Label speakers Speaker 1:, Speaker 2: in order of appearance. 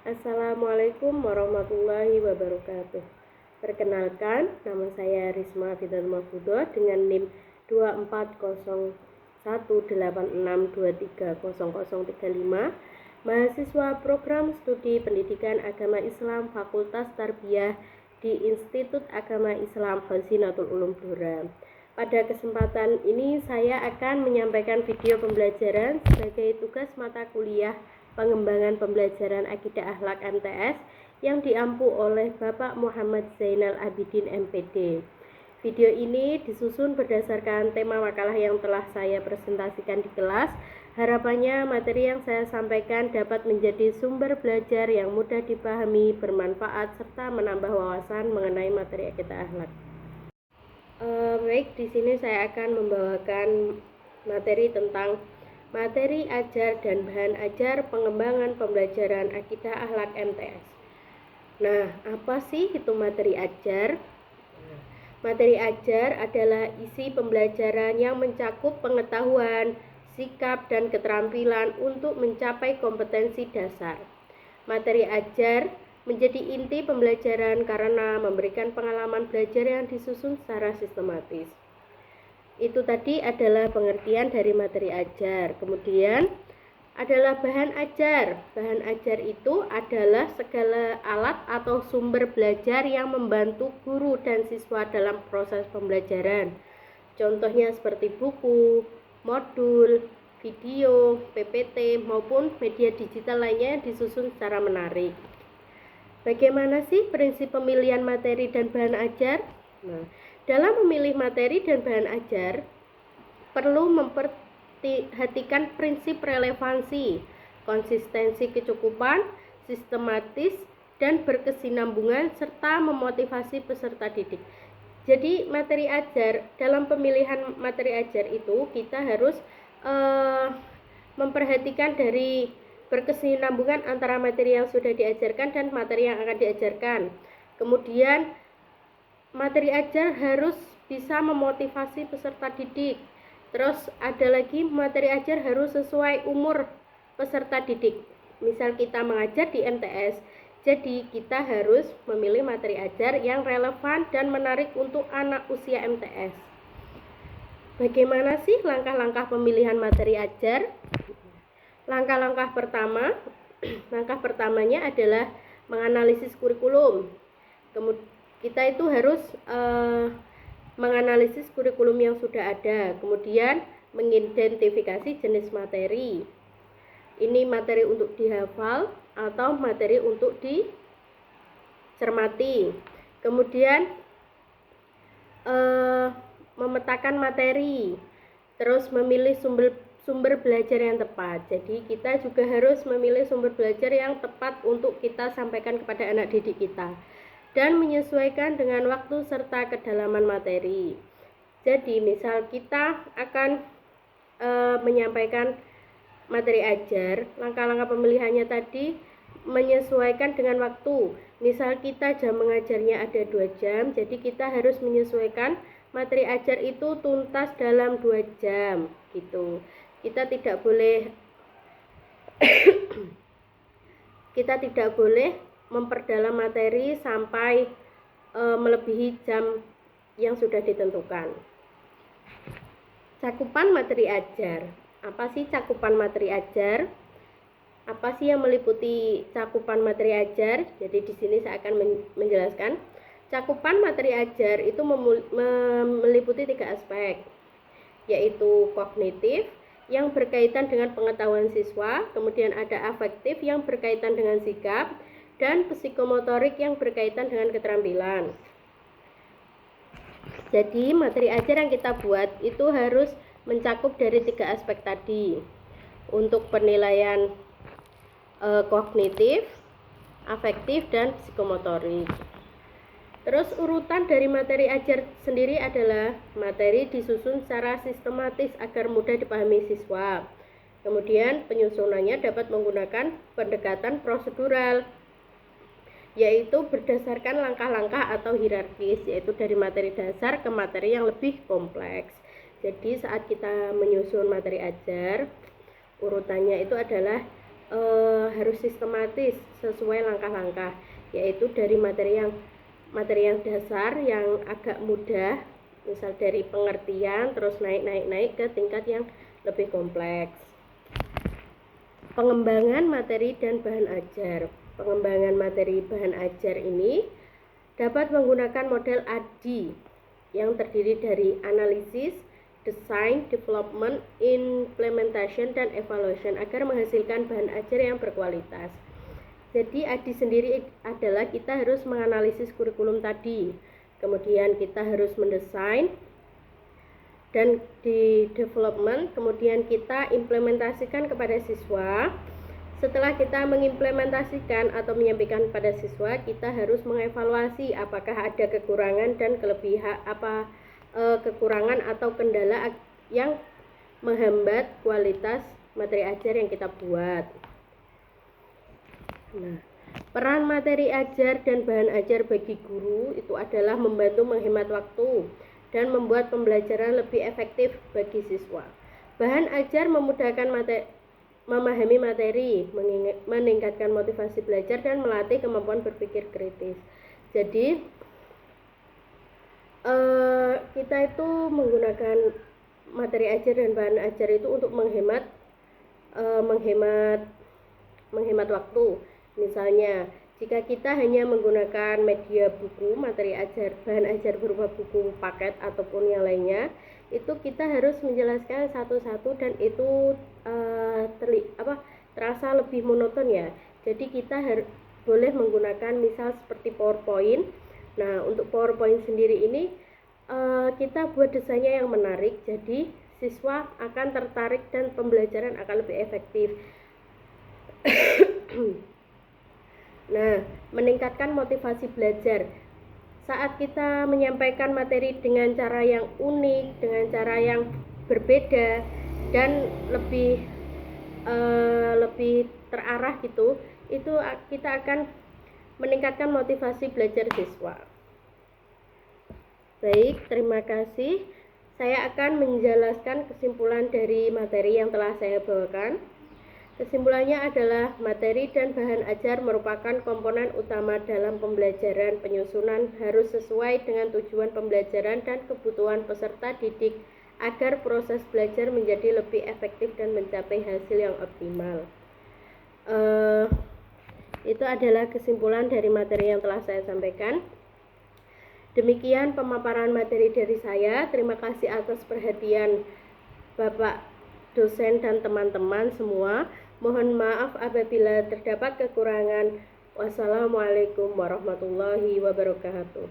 Speaker 1: Assalamualaikum warahmatullahi wabarakatuh. Perkenalkan, nama saya Risma Fidatul Mafudo dengan NIM 240186230035, mahasiswa program studi Pendidikan Agama Islam Fakultas Tarbiyah di Institut Agama Islam Hazinatul Ulum Blora. Pada kesempatan ini saya akan menyampaikan video pembelajaran sebagai tugas mata kuliah pengembangan pembelajaran akidah akhlak MTS yang diampu oleh Bapak Muhammad Zainal Abidin MPD. Video ini disusun berdasarkan tema makalah yang telah saya presentasikan di kelas. Harapannya materi yang saya sampaikan dapat menjadi sumber belajar yang mudah dipahami, bermanfaat, serta menambah wawasan mengenai materi akidah akhlak. Baik, di sini saya akan membawakan materi tentang materi ajar dan bahan ajar pengembangan pembelajaran akidah akhlak MTS. Nah, apa sih itu materi ajar? Materi ajar adalah isi pembelajaran yang mencakup pengetahuan, sikap, dan keterampilan untuk mencapai kompetensi dasar. Materi ajar menjadi inti pembelajaran karena memberikan pengalaman belajar yang disusun secara sistematis. Itu tadi adalah pengertian dari materi ajar. Kemudian adalah bahan ajar. Bahan ajar itu adalah segala alat atau sumber belajar yang membantu guru dan siswa dalam proses pembelajaran. Contohnya seperti buku, modul, video, PPT, maupun media digital lainnya yang disusun secara menarik. Bagaimana sih prinsip pemilihan materi dan bahan ajar? Nah, dalam memilih materi dan bahan ajar, perlu memperhatikan prinsip relevansi, konsistensi kecukupan, sistematis, dan berkesinambungan, serta memotivasi peserta didik. Jadi materi ajar, dalam pemilihan materi ajar itu kita harus memperhatikan dari berkesinambungan antara materi yang sudah diajarkan dan materi yang akan diajarkan. Kemudian materi ajar harus bisa memotivasi peserta didik. Terus ada lagi materi ajar harus sesuai umur peserta didik. Misal kita mengajar di MTS, jadi kita harus memilih materi ajar yang relevan dan menarik untuk anak usia MTS. Bagaimana sih langkah-langkah pemilihan materi ajar? Langkah pertamanya adalah menganalisis kurikulum. Kemudian kita itu harus menganalisis kurikulum yang sudah ada, kemudian mengidentifikasi jenis materi. Ini materi untuk dihafal atau materi untuk dicermati. Kemudian memetakan materi, terus memilih sumber belajar yang tepat. Jadi kita juga harus memilih sumber belajar yang tepat untuk kita sampaikan kepada anak didik kita dan menyesuaikan dengan waktu serta kedalaman materi. Jadi misal kita akan menyampaikan materi ajar, langkah-langkah pemilihannya tadi menyesuaikan dengan waktu. Misal kita jam mengajarnya ada 2 jam, jadi kita harus menyesuaikan materi ajar itu tuntas dalam 2 jam gitu. Kita tidak boleh memperdalam materi sampai melebihi jam yang sudah ditentukan. Cakupan materi ajar. Apa sih cakupan materi ajar? Apa sih yang meliputi cakupan materi ajar? Jadi di sini saya akan menjelaskan. Cakupan materi ajar itu meliputi 3 aspek, yaitu kognitif yang berkaitan dengan pengetahuan siswa, kemudian ada afektif yang berkaitan dengan sikap, dan psikomotorik yang berkaitan dengan keterampilan. Jadi materi ajar yang kita buat itu harus mencakup dari 3 aspek tadi. Untuk penilaian kognitif, afektif, dan psikomotorik. Terus urutan dari materi ajar sendiri adalah materi disusun secara sistematis agar mudah dipahami siswa. Kemudian penyusunannya dapat menggunakan pendekatan prosedural, yaitu berdasarkan langkah-langkah atau hierarkis, yaitu dari materi dasar ke materi yang lebih kompleks. Jadi saat kita menyusun materi ajar, urutannya itu adalah harus sistematis sesuai langkah-langkah, yaitu dari materi yang dasar yang agak mudah, misal dari pengertian, terus naik ke tingkat yang lebih kompleks. Pengembangan materi dan bahan ajar. Pengembangan materi bahan ajar ini dapat menggunakan model ADI yang terdiri dari analisis, design, development, implementation, dan evaluation agar menghasilkan bahan ajar yang berkualitas. Jadi ADI sendiri adalah kita harus menganalisis kurikulum tadi, kemudian kita harus mendesain, dan di development, kemudian kita implementasikan kepada siswa. Setelah kita mengimplementasikan atau menyampaikan pada siswa, kita harus mengevaluasi apakah ada kekurangan dan kelebihan, kekurangan atau kendala yang menghambat kualitas materi ajar yang kita buat. Nah, peran materi ajar dan bahan ajar bagi guru itu adalah membantu menghemat waktu dan membuat pembelajaran lebih efektif bagi siswa. Bahan ajar memudahkan memahami materi, meningkatkan motivasi belajar, dan melatih kemampuan berpikir kritis. Jadi kita itu menggunakan materi ajar dan bahan ajar itu untuk menghemat waktu. Misalnya, jika kita hanya menggunakan media buku, materi ajar, bahan ajar berupa buku paket ataupun yang lainnya, itu kita harus menjelaskan satu-satu dan itu terasa lebih monoton ya. Jadi kita boleh menggunakan misal seperti PowerPoint. Nah, untuk PowerPoint sendiri ini kita buat desainnya yang menarik, jadi siswa akan tertarik dan pembelajaran akan lebih efektif. Nah, meningkatkan motivasi belajar. Saat kita menyampaikan materi dengan cara yang unik, dengan cara yang berbeda dan lebih terarah gitu, itu kita akan meningkatkan motivasi belajar siswa. Baik, terima kasih. Saya akan menjelaskan kesimpulan dari materi yang telah saya bawakan. Kesimpulannya adalah materi dan bahan ajar merupakan komponen utama dalam pembelajaran. Penyusunan harus sesuai dengan tujuan pembelajaran dan kebutuhan peserta didik agar proses belajar menjadi lebih efektif dan mencapai hasil yang optimal. Itu adalah kesimpulan dari materi yang telah saya sampaikan. Demikian pemaparan materi dari saya. Terima kasih atas perhatian Bapak dosen dan teman-teman semua. Mohon maaf apabila terdapat kekurangan. Wassalamualaikum warahmatullahi wabarakatuh.